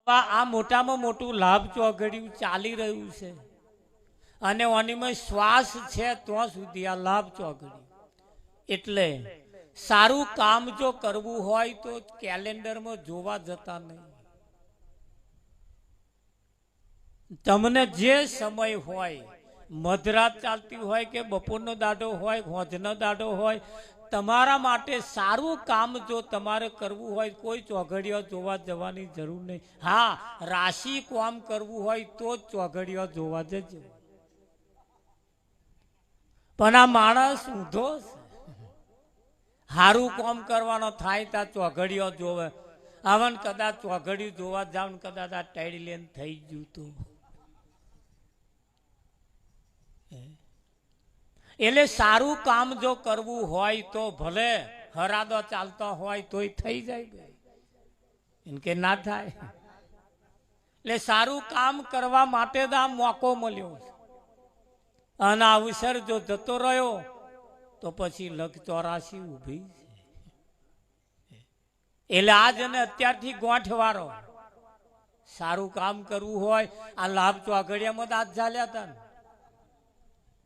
આ મોટામાં મોટું લાભ ચોઘડિયું ચાલી રહ્યું છે અને ઓનીમાં શ્વાસ છે ત્યાં સુધી આ લાભ ચોઘડિયું. એટલે સારું કામ જો કરવું હોય તો કેલેન્ડરમાં જોવા જતા નહીં. તમને જે સમય હોય, મધરાત ચાલતી હોય કે બપોરનો દાડો હોય, હોજનો દાડો હોય, તમારા માટે સારું કામ જો તમારે કરવું હોય કોઈ ચોઘડિયો જોવા જવાની જરૂર નહીં. હા, રાશિ કામ કરવું હોય તો જ ચોઘડિયો જોવા જજો. પણ આ માણસ ઊંધો છે. સારું કામ કરવાનો થાય ત્યાં ચોઘડિયો જોવે. આવન કદાચ ચોઘડિયું જોવા જાવ ને કદાચ આ ટાઈડ લઈને થઈ ગયું તો એટલે સારું કામ જો કરવું હોય તો ભલે હરાદો ચાલતો હોય તોય થઈ જાય એમ કે ના થાય. એટલે સારું કામ કરવા માટે જ આ મોકો મળ્યો અને આ અવસર જો જતો રહ્યો તો પછી લખ 84 ઊભી છે. એટલે આજ અને અત્યારથી ગોઠવારો સારું કામ કરવું હોય. આ લાભ ચોઘડિયામાં જ હાથ ઝાલ્યા હતા ને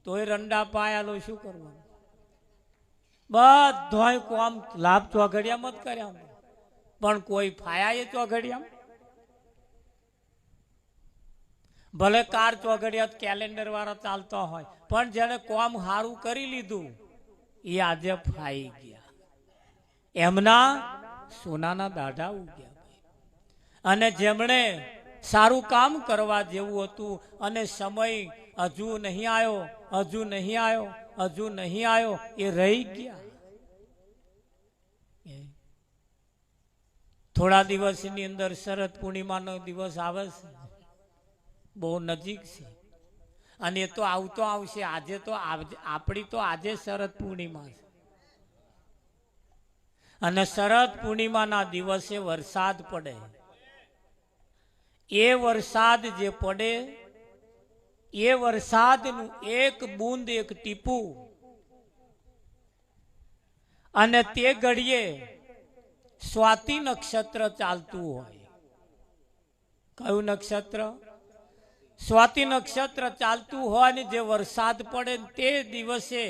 તોય રંડા પાયાલો શું કરવાનું? બધોય કોમ લાભ ચોઘડિયામાં જ કર્યા પણ કોઈ ફાયા એ ચોઘડિયામાં. ભલે કાર ચોઘડિયા કેલેન્ડર વાળા ચાલતો હોય પણ જેને કોમ સારું કરી લીધું એ આજે ફાઈ ગયા. એમના સોનાના દાઢા ઉગ્યા. અને જેમણે સારું કામ કરવા જેવું હતું અને સમય હજુ નહીં આવ્યો, હજુ નહીં આવ્યો, હજુ નહીં આવ્યો, એ રહી ગયા. થોડા દિવસની અંદર શરદ પૂર્ણિમાનો દિવસ આવે છે, બહુ નજીક છે અને એ તો આવતો આવશે. આજે તો આપણી તો આજે શરદ પૂર્ણિમા છે અને શરદ પૂર્ણિમાના દિવસે વરસાદ પડે. એ વરસાદ જે પડે એ વરસાદનું એક બૂંદ, એક ટીપું અને તે ઘડીએ સ્વાતિ નક્ષત્ર ચાલતું હોય. કયું નક્ષત્ર? સ્વાતિ નક્ષત્ર ચાલતું હોય ને જે વરસાદ પડે તે દિવસે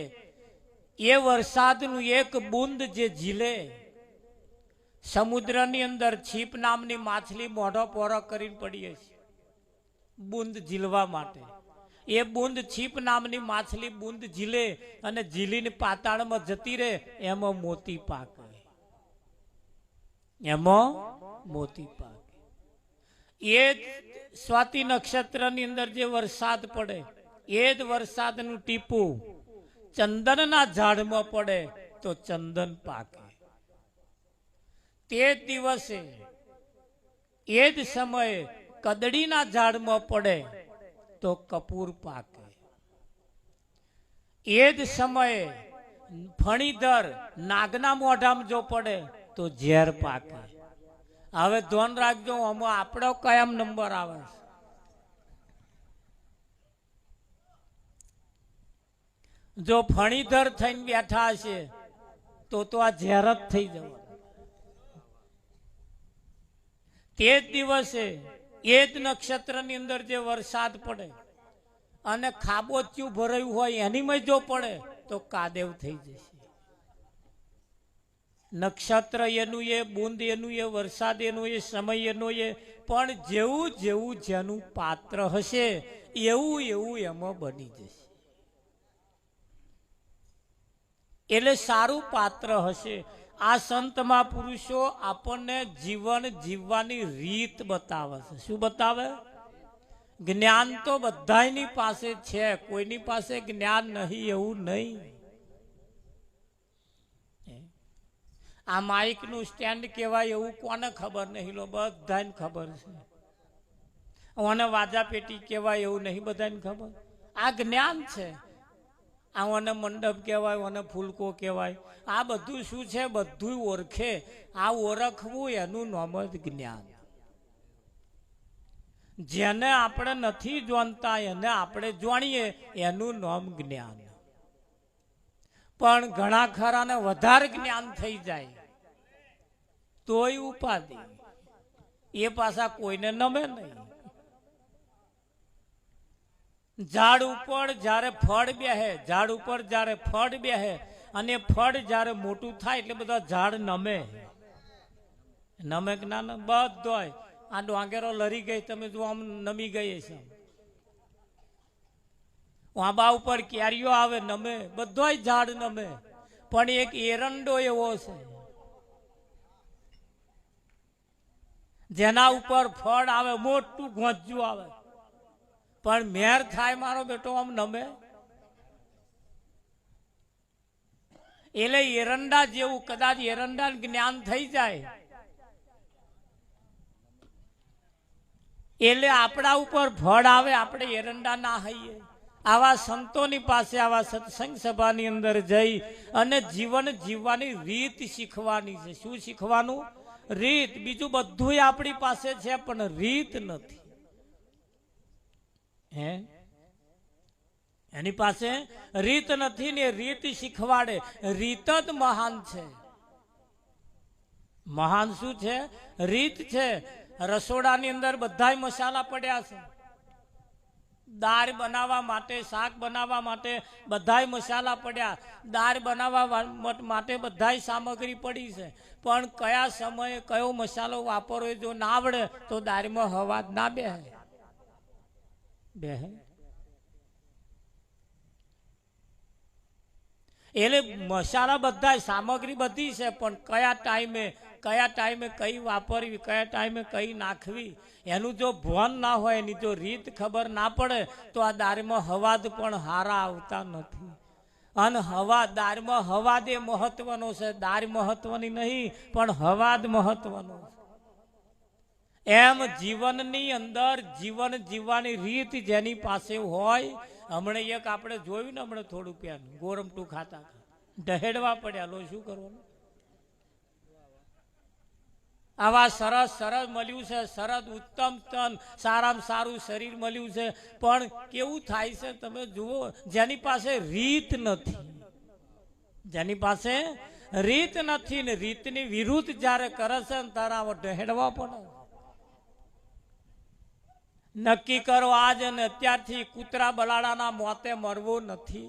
એ વરસાદનું એક બૂંદ જે ઝીલે, સમુદ્રની અંદર છીપ નામની માછલી મોઢો પોરો કરીને પડીએ છે બૂંદ ઝીલવા માટે. એ બૂંદ છીપ નામની માછલી બૂંદ ઝીલે અને ઝીલીને પાતાળમાં જતી રહે, એમાં મોતી પાકે. એમાં મોતી પાકે. એ સ્વાતિ નક્ષત્રની અંદર જે વરસાદ પડે એ જ વરસાદનું ટીપું ચંદનના ઝાડમાં પડે તો ચંદન પાકે. તે જ દિવસે એ જ સમયે કદડીના ઝાડમાં પડે તો કપૂર પાકે. એ જ સમયે ફણીધર નાગના મોઢામાં જો પડે તો ઝેર પાકે. હવે ધ્યાન રાખજો, આમાં આપણો કયામ નંબર આવે છે? જો ફણીધર થઈને બેઠા હશે તો આ ઝેર જ થઈ જવાનું. તે જ દિવસે એ જ નક્ષત્રની અંદર જે વરસાદ પડે અને ખાબોચિયું ભરાયું હોય એનીમાં જો પડે તો કાદેવ થઈ જશે. નક્ષત્ર એનું એ, બૂંદ એનું એ, વરસાદ એનો એ, સમય એનો એ, પણ જેવું જેવું જેનું પાત્ર હશે એવું એવું એમાં બની જશે. એટલે સારું પાત્ર હશે. આ સંત મહાપુરુષો આપણને જીવન જીવવાની રીત બતાવે છે. શું બતાવે? જ્ઞાન તો બધાની પાસે છે, કોઈની પાસે જ્ઞાન નહીં એવું નહીં. આ માઇક નું સ્ટેન્ડ કહેવાય એવું કોને ખબર નહીં? લો બધાને ખબર છે. ઓને વાજા પેટી કહેવાય એવું નહીં બધાને ખબર. આ જ્ઞાન છે. આને મંડપ કહેવાય, ઓને ફૂલકો કહેવાય. આ બધું શું છે? બધું ઓળખે. આ ઓળખવું એનું નામ જ જ્ઞાન. જેને આપણે નથી જાણતા એને આપણે જાણીએ એનું નામ જ્ઞાન. પણ ઘણા ખરાને વધારે જ્ઞાન થઈ જાય તોય ઉપાધિ. એ પાછા કોઈને નમે નહીં. ઝાડ ઉપર જ્યારે ફળ બેહે, ઝાડ ઉપર જ્યારે ફળ બેહે અને ફળ જ્યારે મોટું થાય એટલે બધા ઝાડ નમે. નમે કે ના નમે? બધોય આ ડોંગેરો લરી ગઈ, તમે જો આમ નમી ગઈ છે. આંબા ઉપર કેરીઓ આવે નમે, બધોય ઝાડ નમે. પણ એક એરંડો એવો છે જેના ઉપર ફળ આવે, મોટું ઘોંચું આવે, પણ મેર થાય મારો બેટો આમ નમે. એટલે એરંડા જેવું કદાચ એરંડા જ્ઞાન થઈ જાય એટલે આપણા ઉપર ફળ આવે, આપણે એરંડા ના હઈએ. આવા સંતોની પાસે, આવા સત્સંગ સભાની અંદર જઈ અને જીવન જીવવાની રીત શીખવાની છે. શું શીખવાનું? રીત. બીજું બધું આપણી પાસે છે પણ રીત નથી. હે, એની પાસે રીત નથી ને રીત શીખવાડે. રીત જ મહાન છે. મહાન શું છે? રીત છે. રસોડાની અંદર બધાય મસાલા પડ્યા છે. દાળ બનાવવા માટે, શાક બનાવવા માટે બધાય મસાલા પડ્યા. દાળ બનાવવા માટે બધાય સામગ્રી પડી છે. પણ કયા સમયે કયો મસાલો વાપરવો જો ના આવડે તો દાળમાં હવા જ ના બેહે. એટલે મસાલા બધા સામગ્રી બધી છે પણ કયા ટાઈમે કઈ વાપરવી, કયા ટાઈમે કઈ નાખવી એનું જો ભાન ના હોય, એની જો રીત ખબર ના પડે તો આ દાળમાં હવાદ પણ હારા આવતા નથી. અને દાળમાં હવાદ એ મહત્વનો છે. દાળ મહત્વની નહીં પણ હવાદ મહત્વનો છે. એમ જીવનની અંદર જીવન જીવવાની રીત જેની પાસે હોય. હમણાં એક આપણે જોયું ને, હમણાં થોડું પ્યાન ગોરમટું ખાતા ઢહેડવા પડ્યા. લો શું કરવાનું? આવા સરસ સરસ મળ્યું છે, સરસ ઉત્તમ તન, સારામાં સારું શરીર મળ્યું છે, પણ કેવું થાય છે તમે જુઓ. જેની પાસે રીત નથી, જેની પાસે રીત નથી ને રીતની વિરુદ્ધ જ્યારે કરે છે ને તારા ઢહેડવા પડે. નક્કી કરો આજ અને અત્યારથી કૂતરા બલાડાના મોતે મરવું નથી.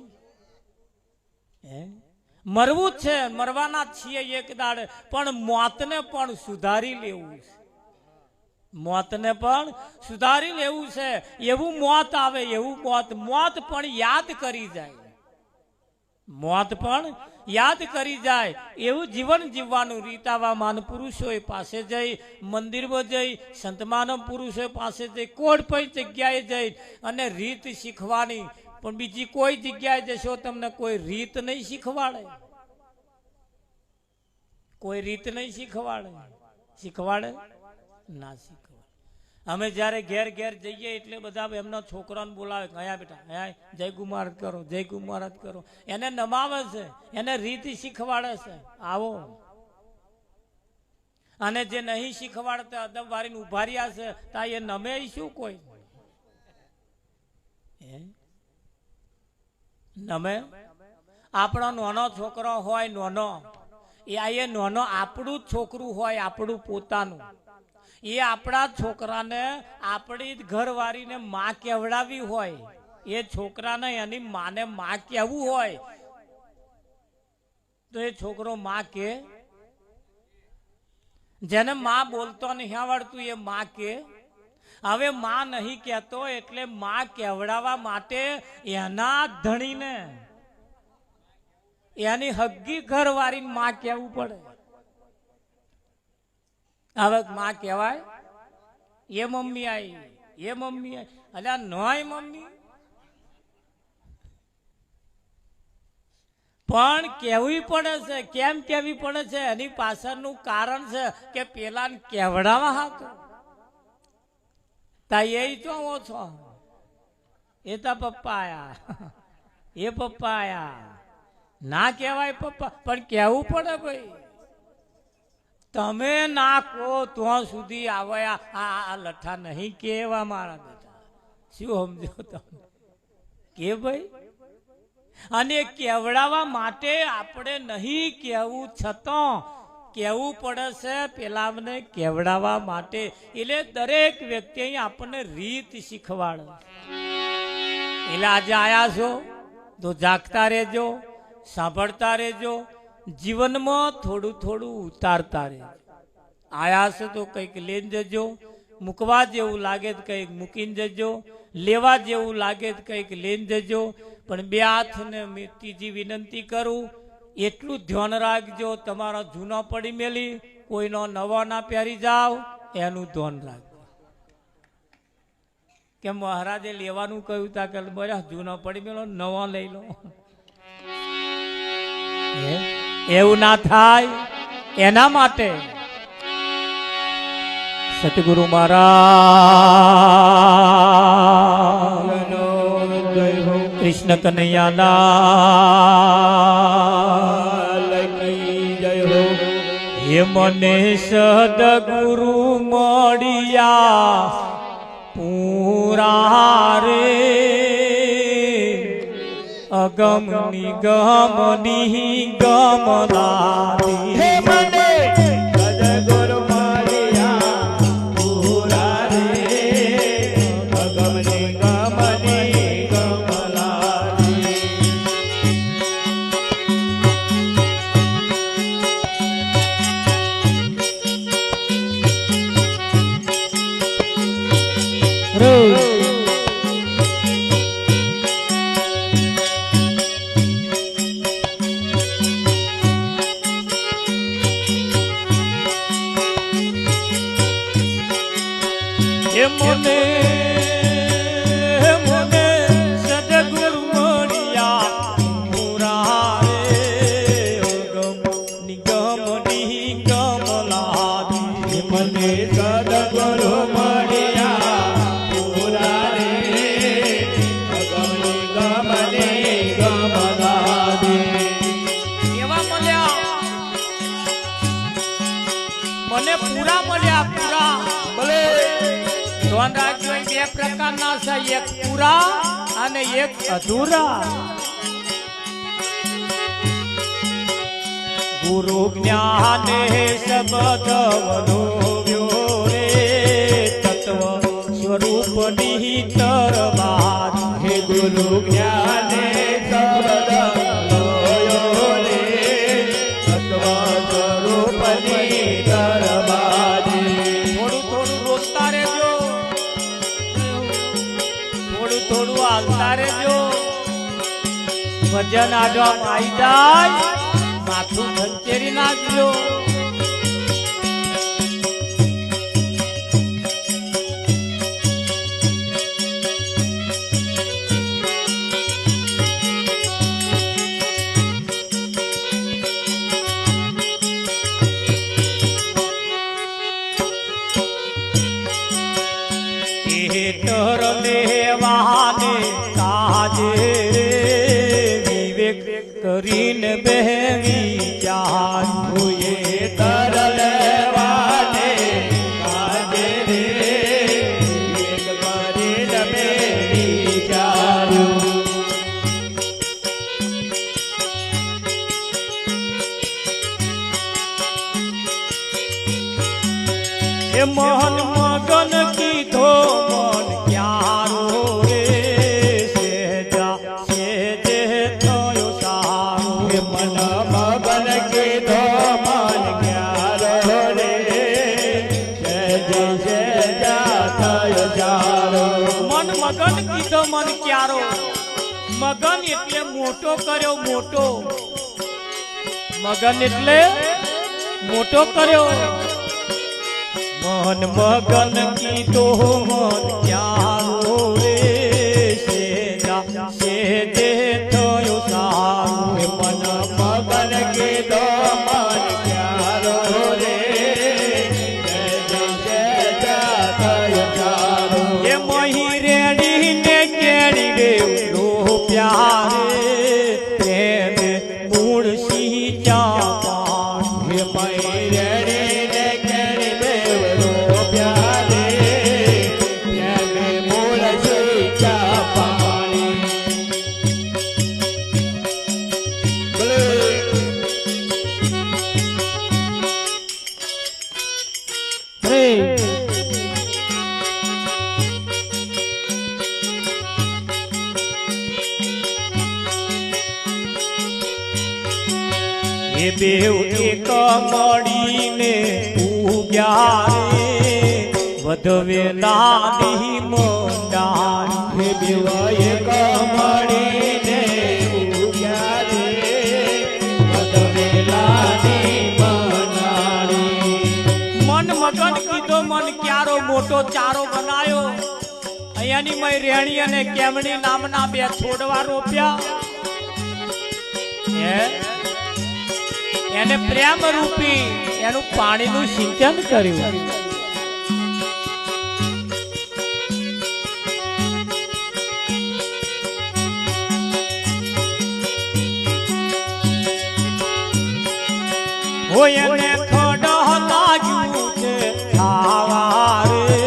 મરવું જ છે, મરવાના છીએ એક દાડે, પણ મોતને પણ સુધારી લેવું છે. મોતને પણ સુધારી લેવું છે. એવું મોત આવે, એવું મોત પણ યાદ કરી જાય. મોત પણ યાદ કરી જાય એવું જીવન જીવવાનું રીત. આવા માન પુરુષો પાસે જઈ, મંદિરમાં જઈ, સંતમાન પુરુષો પાસે જઈ, કોઈ પણ જગ્યાએ જઈ અને રીત શીખવાની. પણ બીજી કોઈ જગ્યાએ જશો તમને કોઈ રીત નહીં શીખવાડે. કોઈ રીત નહીં શીખવાડે. શીખવાડે ના શીખવાડે. અમે જ્યારે ઘેર ઘેર જઈએ એટલે બધા એમના છોકરાને બોલાવે, કયા બેટા હે જય ગુમારત કરો, જય ગુમારત કરો. એને નમાવે છે, એને રીત શીખવાડે છે. આવો. અને જે નહીં શીખવાડતા અદબ વારીને ઉભા રહ્યા છે તા એ નમે શું કોઈ નમે? આપણો નાનો છોકરો હોય, નાનો આપણું છોકરું હોય, આપણું પોતાનું. એ આપણા છોકરાને આપણી ઘરવાળીને માં કહેવડાવી હોય, એ છોકરાને એની માને માં કહેવું હોય તો એ છોકરો માં કે. જેને માં બોલતો નહીં આવડતું એ માં કે. હવે માં નહીં કહેતો એટલે માં કહેવડાવવા માટે એના ધણીને, એની હગ્ગી ઘરવાળીને માં કહેવું પડે. હવે માં કહેવાય એ મમ્મી આવી, એ મમ્મી આવી. અલ્યા નોય મમ્મી, પણ કેવી પડે છે. કેમ કેવી પડે છે? એની પાછળનું કારણ છે કે પેલા કહેવડાવા હતું. તા એ તો ઓછો, એ તો પપ્પા આયા, એ પપ્પા આયા. ના કહેવાય પપ્પા, પણ કહેવું પડે ભાઈ. તમે ના કહો ત્યાં સુધી આવે આ લઠ્ઠા નહીં કેવા મારા બેટા. શું સમજો તમે? કે ભાઈ. અને કહેવડાવવા માટે આપણે નહીં કહેવું છતાં કેવું પડે છે પેલાને કેવડાવવા માટે. એટલે દરેક વ્યક્તિ અહીં આપણને રીત શીખવાડે. એટલે આજે આયા છો તો જાગતા રહેજો, સાંભળતા રહેજો, જીવનમાં થોડું થોડું ઉતારતા રહેજો. આયા છો તો કંઈક લઈને જજો, મૂકવા જેવું લાગે તો કંઈક મૂકીને જજો, લેવા જેવું લાગે તો કંઈક લઈને જજો. પણ બે હાથને ત્રીજી વિનંતી કરું, એટલું ધ્યાન રાખજો, તમારા જૂનો પડી મેલી કોઈનો નવો ના પહેરી જાવ એનું ધ્યાન રાખજો. કે મહારાજે લેવાનું કહ્યું તા કે બોલ્યા જૂનો પડી મેલો નવો લઈ લો. એવું ના થાય એના માટે સતગુરુ મહારાજ કૃષ્ણ કનૈયાલાલ જય હો. હે મને સદગુરુ મળ્યા પૂરા રે, અગમ નિગમ નિગમલારી. હે મને સદગુરુ મળ્યા પૂરા રે, અગમ નિગમ નિગમલારી. મને મને સદગુરુ મળ્યા પૂરા રે, અગમ નિગમ નિગમલારી. મને સદગુરુ મળ્યા પૂરા રે, અગમ નિગમ નિગમલારી. કેવા મળ્યા? મને પૂરા મળ્યા, પૂરા. ભલે ધ્યાન રાખજો, બે પ્રકારના છે, એક પૂરા અને એક અધૂરા. ગુરુ જ્ઞાને શબ્દ વનોવ્યો રે, તત્વ સ્વરૂપ નિહિતર બાર. હે ગુરુ જ્ઞાને શબ્દ વનોવ્યો રે, તત્વ સ્વરૂપ નિહિતર બાર. થોડું થોડું રોજતા રહેજો, થોડું હાલતા રહેજો. વજન આડવા આવી જાય માથું ખંચેરી નાખજો. તર લેવાને કાજે રે, વિવેક કરીને બે વિચાર. તર લેવાને કાજે રે, વિવેક કરીને બે વિચાર. એ મોહન મગન કીધો મન ક્યારો રે, સેજા સેજે થયો સારો. એ મન મગન કીધો મન ક્યારો રે, સેજે સેજા થયો સારો. મન મગન કીધો મન ક્યારો. મગન એટલે મોટો કર્યો, મોટો. મગન એટલે મોટો કર્યો. મન મગન કીધો મન ક્યારો રે, સેજા સેજે થયો સારો. મન મગન કીધો મન ક્યારો રે, સેજા સેજા થયો સારો. એ મહી રેડી ને કેડી રે લો પ્યારે, તેને મૂળ સિંહ ચાપા. એ મહી રેડી ને કેડી રે લો પ્યારે, એ બેવ એક મળીને ઉગ્યા રે વધવે નાની મંડાણી. હે બેવ એક મળીને ઉગ્યા રે વધવે નાની મંડાણી. મન મગન કીધો મન ક્યારો મોટો ચારો બનાયો. અહીંયાની મય રેણી અને કેમણી નામના બે છોડવા રોપ્યા. એને પ્રેમ રૂપી એનું પાણીનું સિંચન કર્યું. હોય એને ખડ લાગ્યું છે ખાવા રે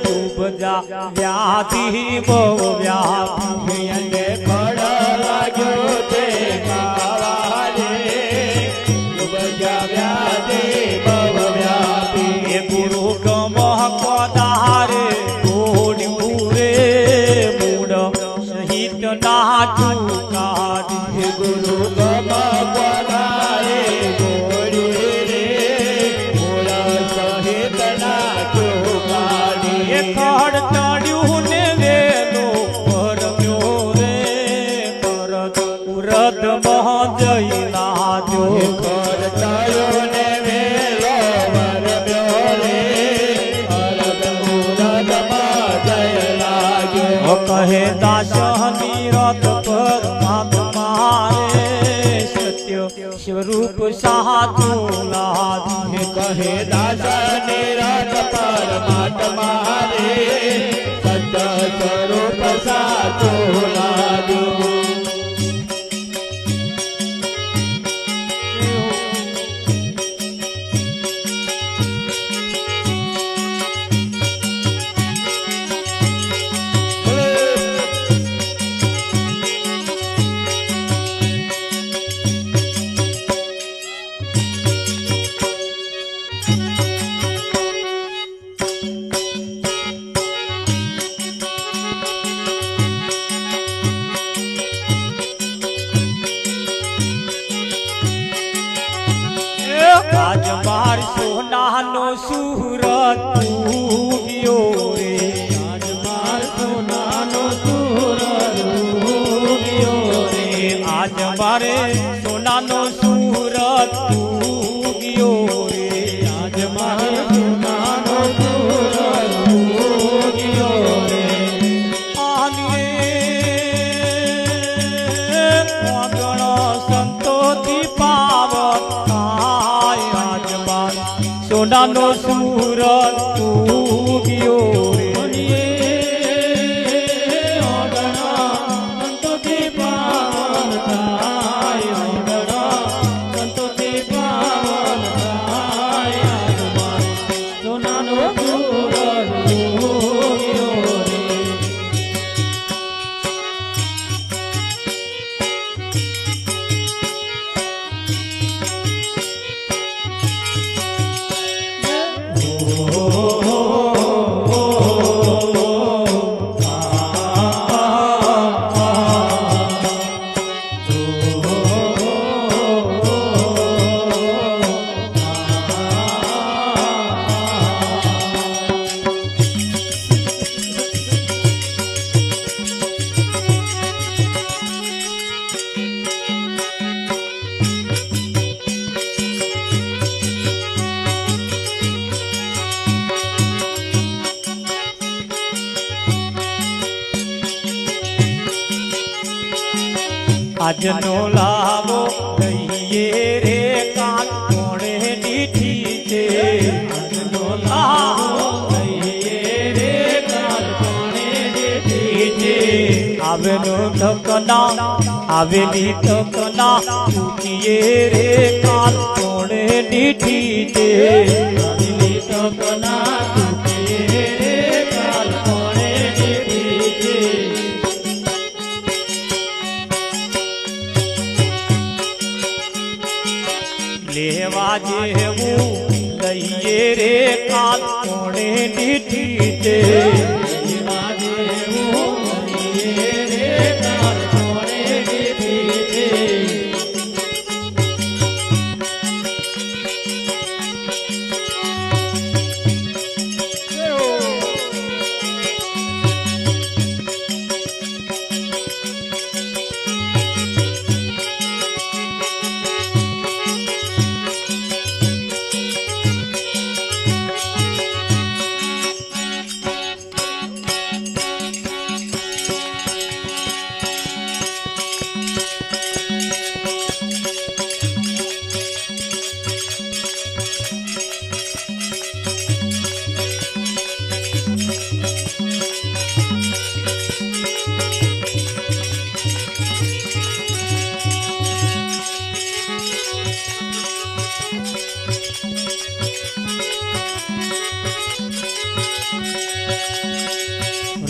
ડૂબજા વ્યાધિ બહુ વ્યાધિ. એને ખડ લાગ્યો છે ખાવા રે ડૂબજા વ્યાધિ બહુ વ્યાધિ. એ ગુરુ ગમ કોદારે ગોડ્યું રે મૂળ સહિત નાચું કાઢી. ગુરુ ગમ કોદારે ગોડ્યું રે મૂળ સહિત નાચું કાઢી. એ ખડ ચડ્યું ને વેલો પરમ્યો રે પરત ઉરદ મહ જઈ લાજો. ખર્ચાયો ને વેલો વરમ્યો રે અરદ મુરદમાં જય લાગ્યો. કહે દાસ નિરત પરમાત્મા રે સત્ય સ્વરૂપ સાચું લાગે. કહે દાસ નિરત પરમાત્મા રે સત્ય સ્વરૂપ સાચું લાગ્યું. આજ માર સોનાનો સુરત ઉગ્યો રે. આજ માર સોનાનો સુરત ઉગ્યો રે. આજ મારે સોનાનો સુરત ઉગ્યો રે. આજ માર સોનાનો સુરત ઉગ્યો રે. આને કોગણ સંતોથી પાવત થાય. આજ માર સોનાનો સુરત ઉગ્યો રે. આજનો લાવો લઈએ રે કાલ કોણે દીઠી છે. આજનો લાવો લઈએ રે કાલ કોણે દીઠી છે. આવેલો તકના આવેલી તકના ચૂકીએ રે કાલ કોણે દીઠી છે. આવેલી તકના ચૂકીએ રે કાલ કોણે દીઠી છે. લેવા જેવું લઈએ રે કાલ કોણે દીઠી છે. લેવા જેવું લઈએ રે કાલ કોણે દીઠી છે.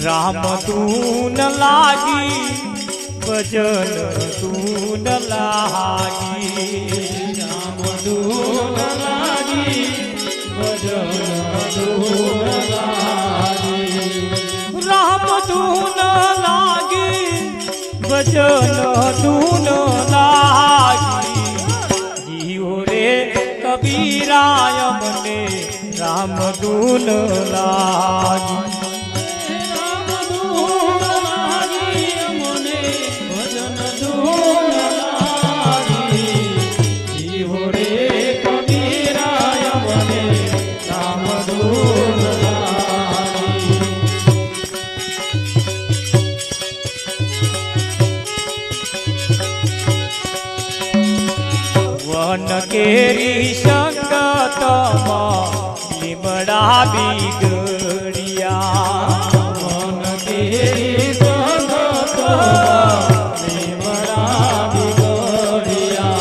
રામ ધૂન લાગી ભજન ધૂન લાગી રામ ધૂન લાગી ભજન ધૂન લાગી રામ ધૂન લાગી ભજન ધૂન લાગી જીવો રે કબીરાય મને રામ ધૂન લાગી રામ ધૂન લાગી મને ભજન ધૂન લાગી જીવો રે કબીરાય મને રામ ધૂન લાગી વન કેરી સંગતમાં લીમડા બીગડિયા મન કેરી સંગતમાં લીમડા બીગડિયા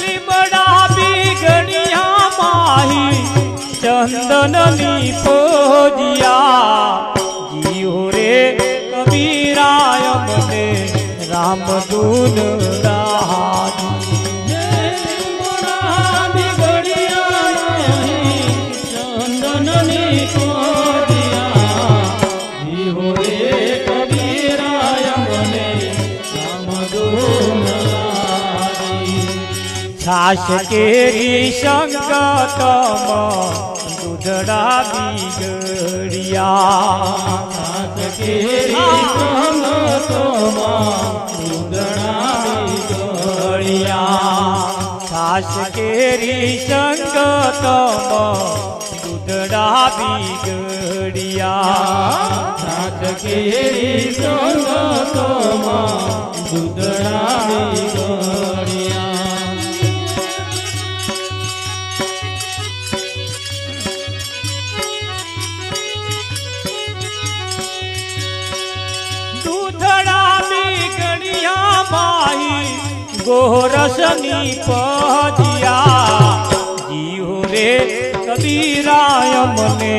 લીમડા બીગડિયા માહી ચંદનની પોજિયા જીવો રે કબીરાય મને રામ ધૂન લાગી ચંદનની કોડિયા જીવો રે કબીરાય મને રામ ધૂન લાગી છાશ કેરી સંગતમાં દૂધડા બીગડિયા કેરી સંગતમાં ઉદડા ગળિયા છાશ કેરી સંગતમાં દૂધડા બીગડિયા સાત કેરી સંગતમાં દૂધડા ગળિયા દૂધડા બીગડિયા માહી ગોરસની પજિયા જીવો રે કબીરાય મને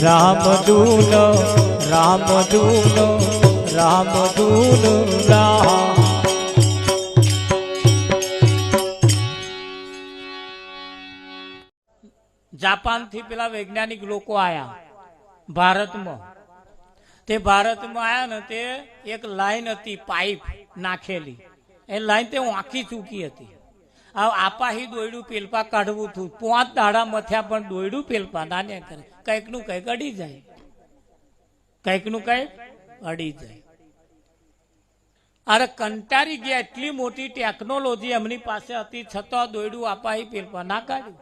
રામ ધૂન રામ ધૂન રામ ધૂન રામ જાપાન થી પેલા વૈજ્ઞાનિક લોકો આયા ભારતમાં તે ભારતમાં આયા ને તે એક લાઈન હતી પાઇપ નાખેલી એ લાઈન તે આખી ચૂકી હતી આપાહી દોયડું પેલપા કાઢવું હતું 5 દાડા મથ્યા પણ દોયડું પેલપા નાને કરે કંઈક નું કંઈક અડી જાય કંઈક નું કંઈક અડી જાય અરે કંટારી ગયા એટલી મોટી ટેકનોલોજી એમની પાસે હતી છતાં દોયડું આપાહી પેલપા ના કાઢ્યું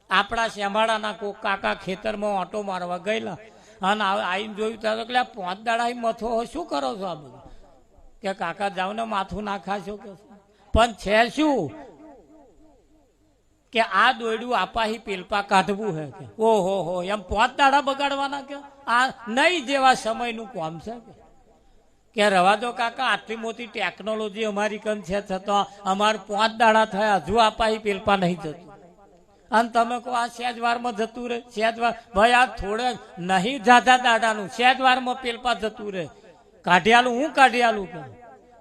આપણા શેમાડાના કોક કાકા ખેતરમાં ઓટો મારવા ગયેલા અને આવીને જોયું ત્યારે કે 5 દાડા મથો શું કરો છો આ બધું કે કાકા જાવ ને માથું ના ખાશો કે પણ છે શું કે આ દોયડું આપાહી પેલપા કાઢવું હે કે ઓહો હો એમ 5 દાડા બગાડવાના કે આ નહીં જેવા સમયનું કામ છે કે રવા દો કાકા આટલી મોટી ટેકનોલોજી અમારી કન છે છતાં અમારે 5 દાડા થયા હજુ આપાહી પેલપા નહીં જતું અને તમે કહો આ સેજવારમાં જતું રહે સેજવાર ભાઈ આ થોડે નહીં જાજા દાડાનું સેજવારમાં પેલપા જતું રહે કાઢિયાલું હું કાઢિયાલું કહું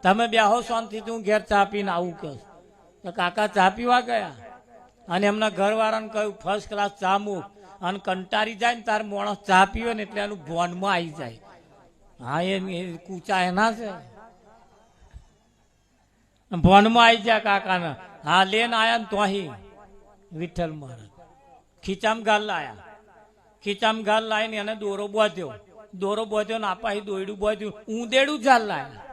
તમે બેહો શાંતિથી હું ઘેર ચા પીને આવું કહું તો કાકા ચા પીવા ગયા અને એમના ઘરવાળાને કહ્યું ફર્સ્ટ ક્લાસ ચા મૂક અને કંટારી જાય ને તાર માણસ ચા પીવે ને એટલે એનું ભોનમાં આવી જાય હા એ કૂચા એના છે ભોનમાં આવી જાય કાકાને હા લેને આયા ને તોહી વિઠ્ઠલ મહારાજ ખીચામ ગાલ લાયા ખીચામ ગાલ લાવીને એને દોરો બોધ્યો ને આપાહી દોયડું બોધ્યું ઊંદેડું જાલ લાયા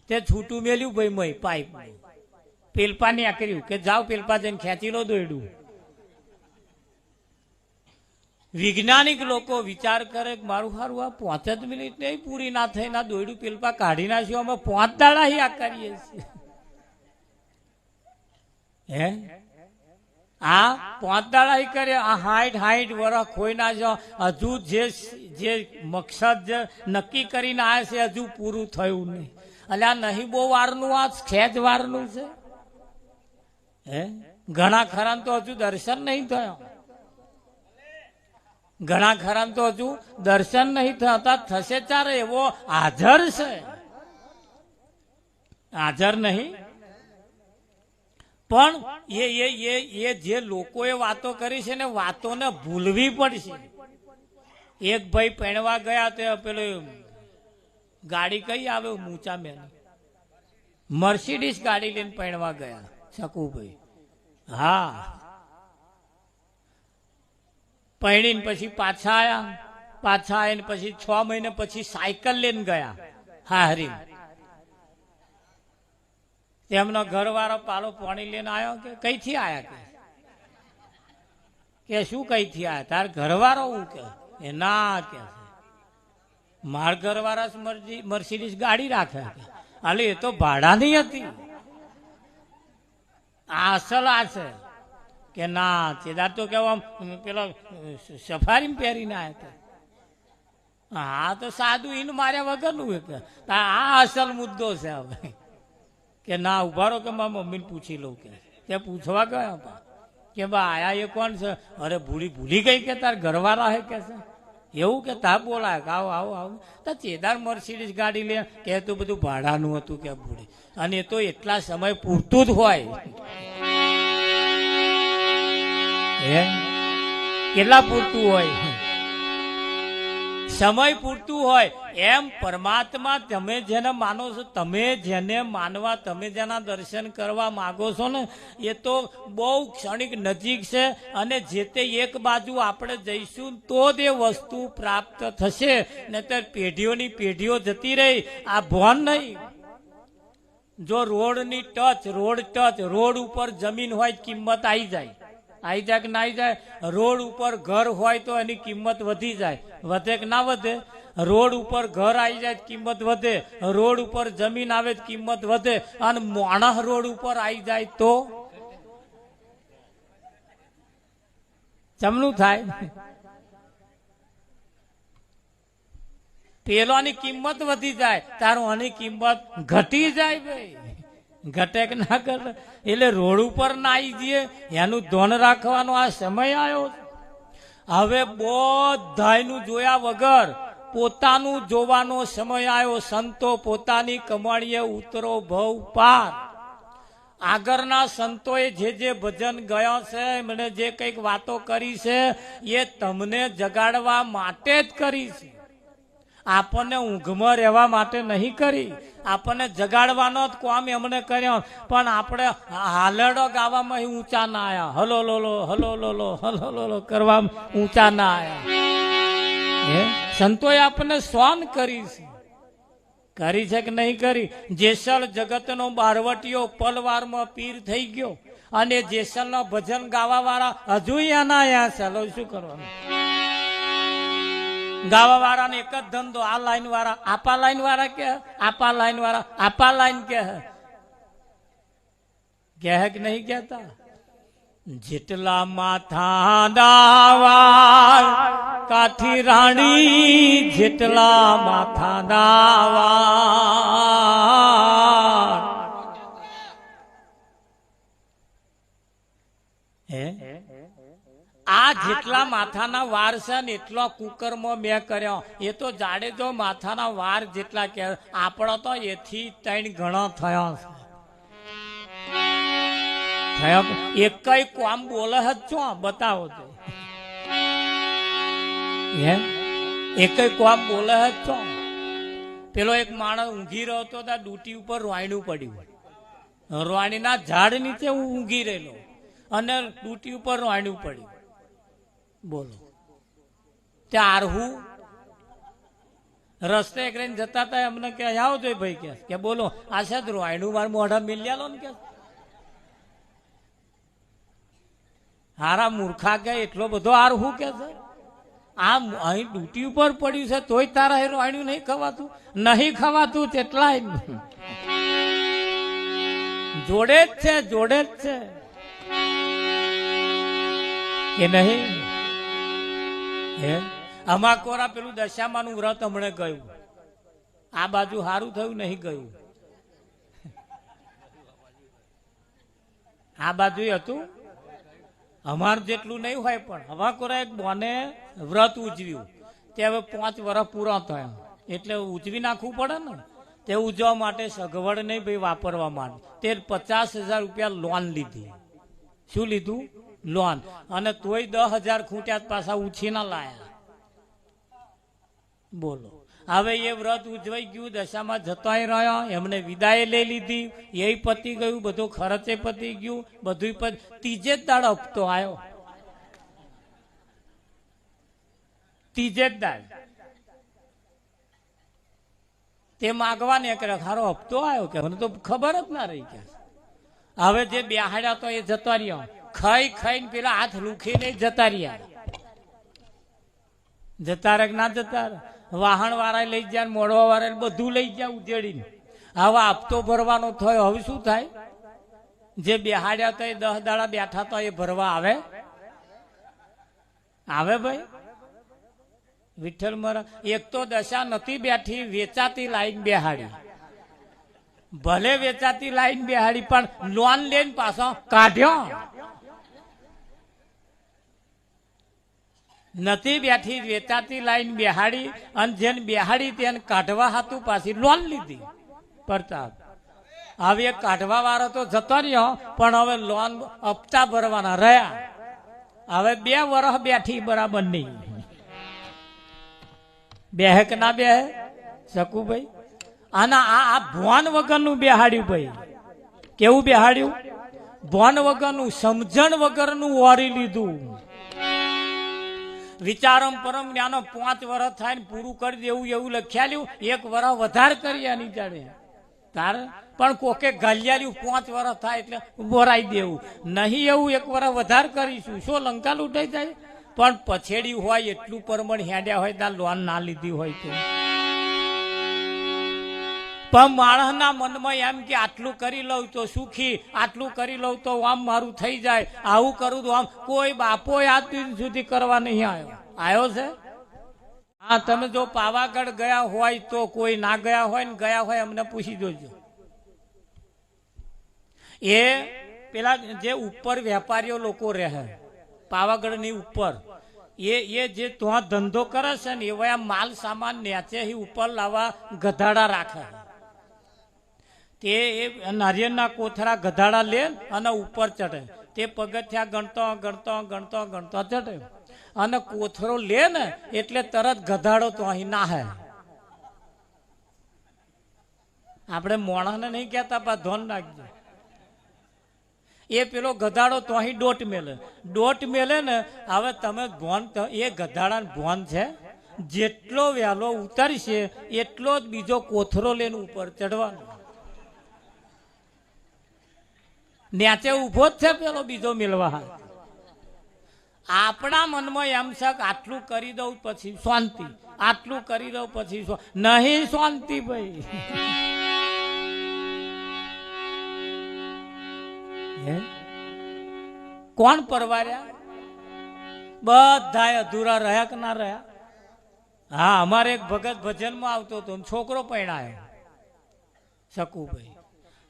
તે છૂટું મેલ્યું ભાઈ મય પાઇપ પેલપા ને કર્યું કે જાઓ પેલપા જઈને ખેંચી લો દોયડું વૈજ્ઞાનિક લોકો વિચાર કરે કે મારું સારું આ 5 જ મિનિટ નહીં પૂરી ના થઈ ના દોયડું પેલપા કાઢી નાખ્યું અમે 5 દાડા આ કરીએ છીએ હે આ 5 દાડા કરે આ 60 વર્ષ ખોઈ ના જાઓ હજુ જે મકસદ જે નક્કી કરીને આવ્યા છે હજુ પૂરું થયું નહીં એટલે આ નહીં બહુ વારનું આ ખેંચ વારનું છે હે ઘણા ખરા તો હજુ દર્શન નહીં થયો ઘણા ખરા તો હજુ દર્શન નહીં થતા, થશે ત્યારે એવો હાજર છે, હાજર નહીં. પણ એ જે લોકોએ વાતો કરી છે ને વાતોને ભૂલવી પડશે. એક ભાઈ પહેણવા ગયા તે પેલું ગાડી કઈ આવે ઊંચા મેં મર્સિડીઝ ગાડી લઈને પહેણવા ગયા શકુભાઈ. હા, પહેણીને પછી પાછા આવીને પછી 6 મહિને પછી સાયકલ લઈને ગયા હારી. તેમનો ઘરવાળો પાલો પાણી લઈને આવ્યો કે કઈથી આયા કે શું કઈથી આયા તાર ઘરવાળો હું કે એ ના કે માર ઘરવાળા મર્સિડીઝ ગાડી રાખે હાલે એ તો ભાડાની હતી, આ અસલ આ છે કે ના ચેદાર તો કેવા પેલો સફારી પહેરીને આવ્યા હતા. હા તો સાદું ઈન માર્યા વગરનું આ અસલ મુદ્દો છે. હવે કે ના ઉભા રહો કે મારા મમ્મીને પૂછી લઉં કે તે પૂછવા ગયા કે બા આયા એ કોણ છે? અરે ભૂલી ગઈ કે તાર ઘરવાળા હે કે છે એવું કે તા બોલાય કે આવો આવો આવો તો ચેદાર મર્સિડીઝ ગાડી લે કે તું બધું ભાડાનું હતું કે ભૂલી. અને એ તો એટલા સમય પૂરતું જ હોય. કેટલા પૂરતું હોય? સમય પૂરતું હોય. એમ પરમાત્મા તમે જેને માનો છો, તમે જેને માનવા, તમે જેના દર્શન કરવા માંગો છો ને એ તો બહુ ક્ષણિક નજીક છે. અને જે તે એક બાજુ આપણે જઈશું તો જ એ વસ્તુ પ્રાપ્ત થશે. ને તો પેઢીઓની પેઢીઓ જતી રહી આ ભોન નહીં. જો રોડની ટચ રોડ ઉપર જમીન હોય કિંમત આવી જાય કે ના આવી જાય? રોડ ઉપર ઘર હોય તો એની કિંમત વધી જાય, વધે કે ના વધે? રોડ ઉપર ઘર આવી જાય કિંમત વધે, રોડ ઉપર જમીન આવે કિંમત વધે. અને માણસ રોડ ઉપર આવી જાય તો જમણું થાય. પેલોની કિંમત વધી જાય તારું આની કિંમત ઘટી જાય. ભાઈ ઘટે કે ના કરે? એટલે રોડ ઉપર ના આવી જઈએ એનું ધ્યાન રાખવાનો આ સમય આવ્યો. હવે બધાયનું જોયા વગર પોતાનું જોવાનો સમય આવ્યો. સંતો પોતાની કમાણીએ ઉતરો ભવ પાર. આગળના સંતોએ જે ભજન ગયા છે, મને જે કંઈક વાતો કરી છે એ તમને જગાડવા માટે જ કરી છે. આપણને ઊંઘમાં રહેવા માટે નહીં કરી, આપણને જગાડવાનો જ કામ એમને કર્યો. પણ આપણે હાલડો ગાવામાં ઊંચા ના આવ્યા, હલો લોલો હલો લોલો હલો લોલો કરવા ઊંચા ના આવ્યા. સંતોએ આપણને સ્વાન કરી છે કે નહીં કરી? જેસલ જગતનો બારવટીયો પલવારમાં પીર થઈ ગયો અને જેસલનો ભજન ગાવા વાળા હજુ એના અહીંયા છે. શું કરવાનું? ગાવા વાળાને એક જ ધંધો, આ લાઈન વાળા આપા લાઈન વાળા કે આપા લાઈન વાળા આપા લાઈન કે કે નહીં કહેતા? જેટલા માથા દાવા કાઠી રાણી, જેટલા માથા દાવા આ જેટલા માથાના વાર છે ને એટલો કુકરમાં મેં કર્યો. એ તો જાડેજો માથાના વાર જેટલા કે આપણો તો એથી 3 ગણા થયા છે. એકય કોમ બોલે જ છો બતાવો તો એકય કોમ બોલે જ છો. પેલો એક માણસ ઊંઘી રહ્યો હતો ત્યાં ડૂટી ઉપર રોયણું પડ્યું. રોયણીના ઝાડ નીચે હું ઊંઘી રહેલો અને ડૂટી ઉપર રોયણું પડ્યું. બોલો ત્યારહું રસ્તે એક રહીને જતા હતા એમને કે આવો જોઈએ ભાઈ કે બોલો આ છે રોયણું મારું મોઢા મિલ્યા લો ને કે હારા મૂર્ખા કે એટલો બધો હાર હું કે છે? આમ અહીં ડ્યુટી ઉપર પડ્યું છે તોય તારા એ રોયણું નહીં ખવાતું? નહીં ખવાતું તેટલાય જોડે જ છે કે નહીં? અમાકોરા પેલું દશામાનું વ્રત હમણાં ગયું, આ બાજુ સારું થયું નહીં ગયું, આ બાજુ હતું અમાર જેટલું નહીં હોય પણ હવા કોરા એક બોને વ્રત ઉજવ્યું તે હવે 5 વર્ષ પૂરા થયા એટલે ઉજવી નાખવું પડે ને તે ઉજવવા માટે સગવડ નહીં ભાઈ વાપરવા માટે તે 50,000 રૂપિયા લોન લીધી. શું લીધું? લોન. અને તોય 10,000 ખૂટ્યા પાછા ઉછી ના લાયા. બોલો હવે એ વ્રત ઉજવાઈ ગયું, દશામાં જતાય રહ્યા, એમને વિદાય લઈ લીધી, એ પતી ગયું, બધું ખર્ચે પતી ગયું, બધું ત્રીજે જ દાડ હપ્તો આવ્યો. ત્રીજે જ દાડ તે માગવા ને કરે ખારો હપ્તો આવ્યો કે મને તો ખબર જ ના રહી કે હવે જે બેહાડ્યા તો એ જતા રહ્યા, ખાઈ ખાઈને પેલા હાથ રૂખીને જતા રહ્યા. જતા રે ના જતા રે, વાહન વાળા લઈ જાય, મોડવા વાળા બધું લઈ જાય ઉજેડીને. હવે હપ્તો ભરવાનો થયો, હવે શું થાય? જે બેહાડ્યા તો એ 10 દાડા બેઠા તો એ ભરવા આવે? આવે ભાઈ? વિઠ્ઠલ મહારાજ એક તો દશા નથી બેઠી, વેચાતી લાઈન બેહાડી. ભલે વેચાતી લાઈન બેહાડી પણ લોન લઈને પાછો કાઢ્યો. નથી બેઠી, વેચાતી લાઈન બેહાડી અને જેને બેહાડી તેને કાઢવા હતું પાછી લોન લીધી. પ્રતાપ હવે એક કાઢવા વાળો તો જતો રહ્યો પણ હવે લોન હપ્તા ભરવાના રહ્યા. હવે 2 વર્ષ બેઠી બરાબર નહીં. બેહે કે ના બેહે શકું ભાઈ? આના આ ભોન વગરનું બેહાડ્યું ભાઈ. કેવું બેહાડ્યું? ભોન વગરનું, સમજણ વગરનું ઓરી લીધું. વિચારમ પરમ જ્ઞાનો 5 વર્ષ થાય ને પૂરું કરી દેવું એવું લખ્યાલ્યું, 1 વર્ષ વધારે કરી આની જાડે તારે પણ કોકે ગાલિયાલ્યું 5 વર્ષ થાય એટલે બોરાઈ દેવું નહીં, એવું 1 વર્ષ વધારે કરીશું. શું લંકા લૂંટાઈ જાય? પણ પછેડી હોય એટલું પરમણ હેડ્યા હોય ત્યાં લોન ના લીધી હોય તો પણ માણસના મનમાં એમ કે આટલું કરી લઉં તો સુખી, આટલું કરી લઉં તો આમ મારું થઈ જાય, આવું કરું તો આમ. કોઈ બાપો આજ સુધી કરવા નહીં આવ્યો. આવ્યો છે? હા, તમે જો પાવાગઢ ગયા હોય તો, કોઈ ના ગયા હોય ને ગયા હોય અમને પૂછી જોજો. એ પેલા જે ઉપર વેપારીઓ લોકો રહે પાવાગઢની ઉપર, એ જે ત્યાં ધંધો કરે છે ને એવા માલ સામાન નેચે ઉપર લાવવા ગધાડા રાખે. તે નારિયેળના કોથળા ગધાડા લે અને ઉપર ચડે. તે પગથિયા ગણતો ગણતો ગણતો ગણતો ચડે અને કોથળો લે ને એટલે તરત ગધાડો તો અહીં નાહે. આપણે મોણાને નહીં કહેતા પા ધોન નાખજો. એ પેલો ગધાડો તો અહીં દોટ મેલે ને. હવે તમે ભોન, એ ગધાડા ભોન છે, જેટલો વહેલો ઉતારશે એટલો જ બીજો કોથરો લઈને ઉપર ચડવાનો. નેચે ઉભો જ છે પેલો બીજો મેળવા. આપણા મનમાં એમ છે કે આટલું કરી દઉં પછી શાંતિ, આટલું કરી દઉં પછી નહીં શાંતિ ભાઈ. કોણ પરવાર્યા? બધા અધૂરા રહ્યા કે ના રહ્યા? હા, અમારે એક ભગત ભજનમાં આવતો હતો, છોકરો પરણાયો. શકુભાઈ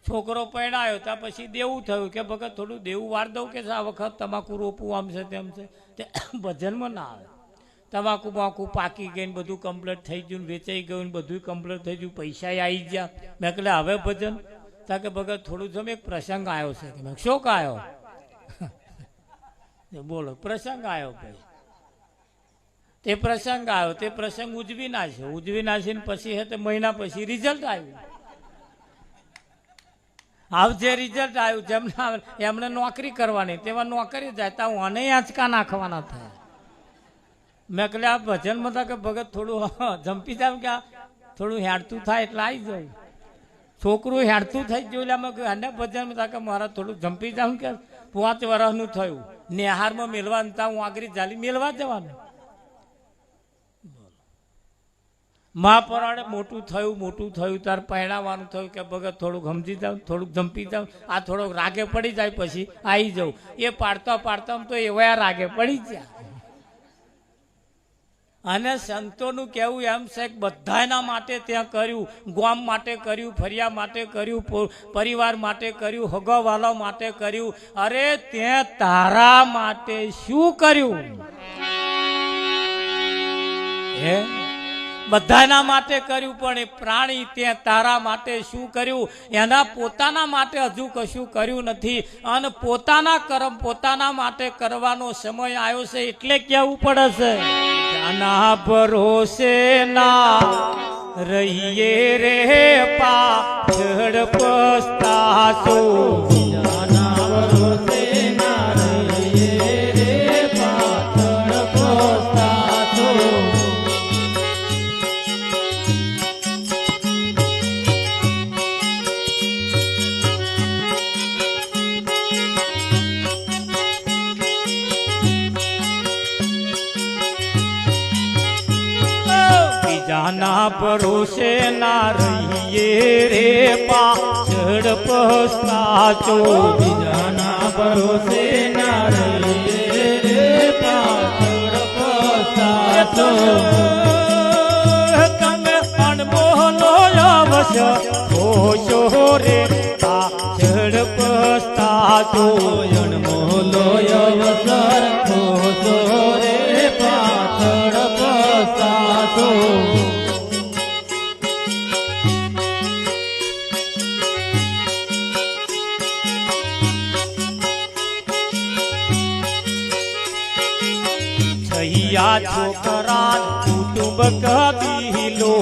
છોકરો પરણાયો ત્યાં પછી દેવું થયું કે ભગત થોડું દેવું વાર દઉં કે આ વખત તમાકુ રોપવું આમ છે તેમ છે. તે ભજનમાં ના આવે. તમાકુ બાકુ પાકી ગઈ, બધું કમ્પ્લીટ થઈ ગયું, વેચાઈ ગયું, બધું કમ્પ્લીટ થઈ ગયું, પૈસા આવી ગયા. મેં કહે હવે ભજન તા કે ભગત થોડું જમે એક પ્રસંગ આવ્યો છે. કે શોક આવ્યો? બોલો, પ્રસંગ આવ્યો ભાઈ. તે પ્રસંગ આવ્યો, તે પ્રસંગ ઉજવી નાખીને પછી હે તે મહિના પછી રિઝલ્ટ આવ્યું. જે રિઝલ્ટ આવ્યું જેમના એમને નોકરી કરવાની, તેમાં નોકરી જાય તા મને આંચકા નાખવાના થાય. મેં કહે આ ભજનમાં હતા કે ભગત થોડું જંપી જાવ કે થોડું હેડતું થાય એટલે આવી જાય. છોકરું હેડતું થઈ ગયું એટલે અમે કહ્યું ભજનમાં હતા કે મારા થોડું જંપી જાવ કે 5 વર્ષનું થયું, નેહારમાં મેળવાનું તા હું આગળ જાલી મેળવા જવાનું. મહાપરાણે મોટું થયું તાર પહેણાવાનું થયું કે ભગત થોડુંક સમજી જાવ, થોડુંક જંપી જાવ, આ થોડોક રાગે પડી જાય પછી આવી જાઉં. એ પાડતા તો એવા રાગે પડી ગયા. અને સંતોનું કહેવું એમ છે કે બધાના માટે ત્યાં કર્યું, ગામ માટે કર્યું, ફરિયા માટે કર્યું, પરિવાર માટે કર્યું, હગવાલા માટે કર્યું. અરે ત્યાં તારા માટે શું કર્યું? હે, બધાના માટે કર્યું, પણ એ પ્રાણી ત્યાં તારા માટે શું કર્યું? એના પોતાના માટે હજુ કશું કર્યું નથી. અને પોતાના કર્મ પોતાના માટે કરવાનો સમય આવ્યો છે એટલે કહેવું પડે છે. જાના ભરોસે ના રહીએ રે પાછળ પસ્તાશો. જાના ભરોસે ના રહીએ રે પાછળ પસ્તાશો. જાના ભરોસે ના રહીએ રે પાછળ પસ્તાશો. બીજાના ભરોસે ના રહીએ રે પાછળ પસ્તાશો. તમે અણમોલો અવસર હોશો રે પાછળ પસ્તાશો. અણમોલો અવસર ખોશો રે પાછળ પસ્તાશો. છૈયા છોકરા કુટુંબ કબીલો.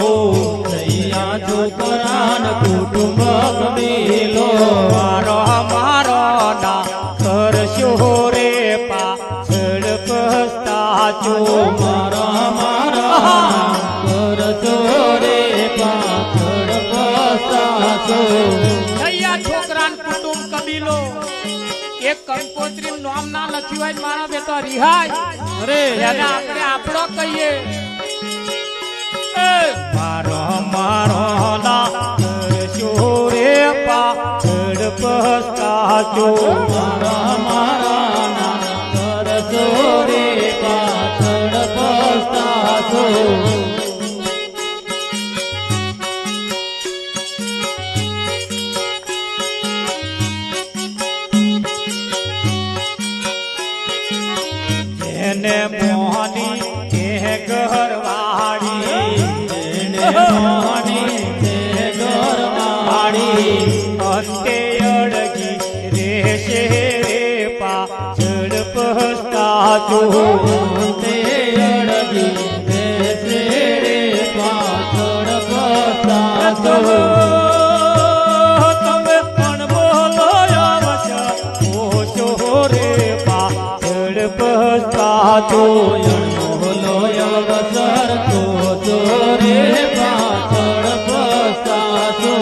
છૈયા છોકરાન કુટુંબ કબીલો. મારો મારો ના કરશો રે પાછળ પસ્તાશો. મારા મારા કરશો રે પાછળ પસ્તાશો. છૈયા છોકરા કુટુંબ કબીલો. એક કંકોત્રી નામ ના લખ્યું હોય મારા બેટા રિહાય. અરે એને આપણે આપણો કહીએ. મારો મારો ના કરશો રે પાછળ પસ્તાશો. મારા મારા નાના કરશો રે પાછળ પસ્તાશો. એને મોહની કે ઘરવાળી. એને મોહની તે ઘરવાળી. અંતે અડગી રેશે રે પાછળ પસ્તાશો. તે અડગી બેસે રે પાછળ પસ્તાશો. તમે પણ બોલો અવસર હોશો રે પાછળ પસ્તાશો. અણમોલો અવસર ખોશો રે પાછળ પસ્તાશો.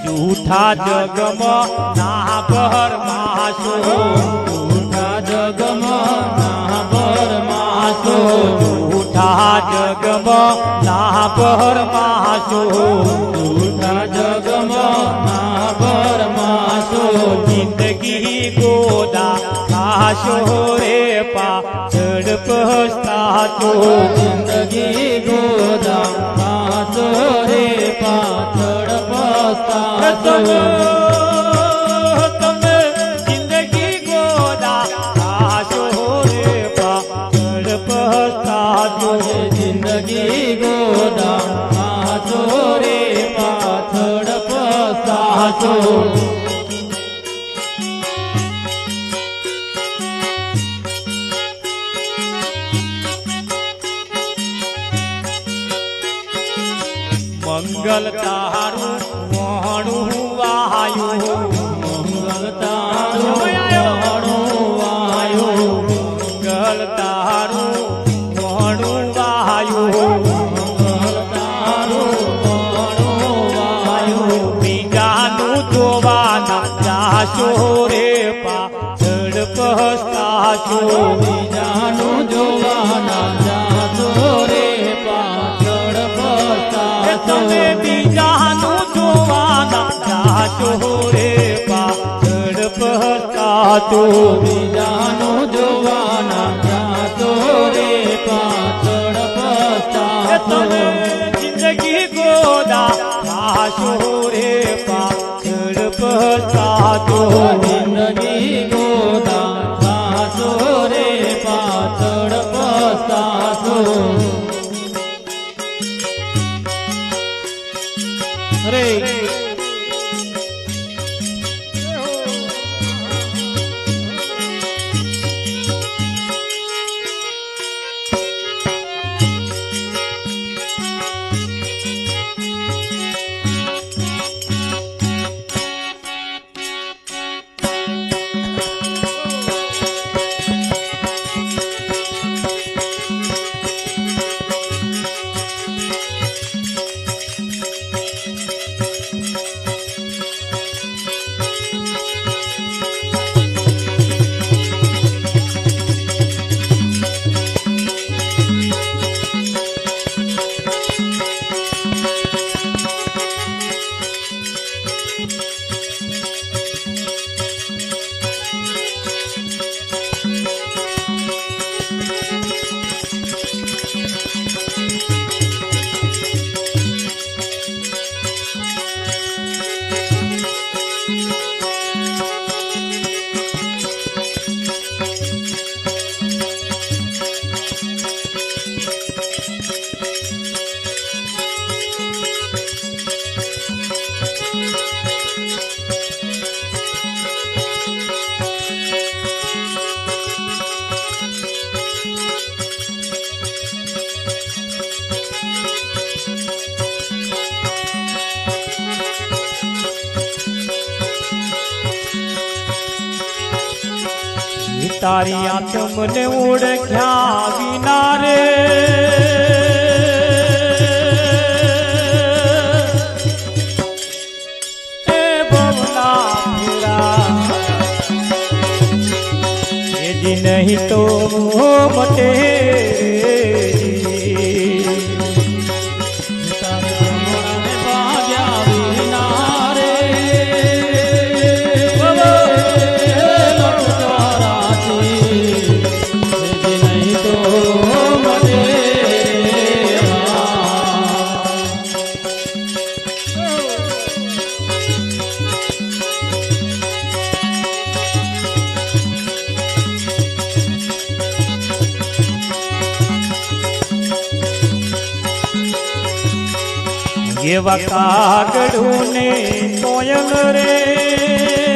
જૂઠા જગમાં ના ભરમાશો. જૂઠા જગમાં ના ભરમાશો. જૂઠા જગમાં ના ભરમાશો. જૂઠા જગમાં ના ભરમાશો. જિંદગી ગોદા ખાશો રે પાછળ પસ્તાશો. જિંદગી ગોદા પાછો રે પાછળ પસ્તાશો. તમે જિંદગી ગોદા ખાશો રે પાછળ પસ્તાશો. જિંદગી ગોદા પાછો રે પાછળ પસ્તાશો. મંગલ તારું મોહણું વાયું. મંગલ તારું મોહણું વાયું. મંગલ તારું મોહણું વાયું. મંગલ તારું મોહણું વાયું. બીજાનું જાશો રે પાછળ પસ્તાશો બીજાનું જોવાના જાશો રે પાછળ પસ્તાશો તમે બીજાનું જોવાના જાશો રે પાછળ પસ્તાશો બીજાનું જોવાના જાશો રે પાછળ પસ્તાશો તમે જિંદગી ગોદા જાશો રે પાછળ પસ્તાશો જિંદગી ગોદા જાશો રે પાછળ પસ્તાશો અરે તારી આંખ મને ઓળખ્યા વિના રે એ ભવના ફેરા એ જી નહીં તો મટે એવા કાગડું ને કોયલ રે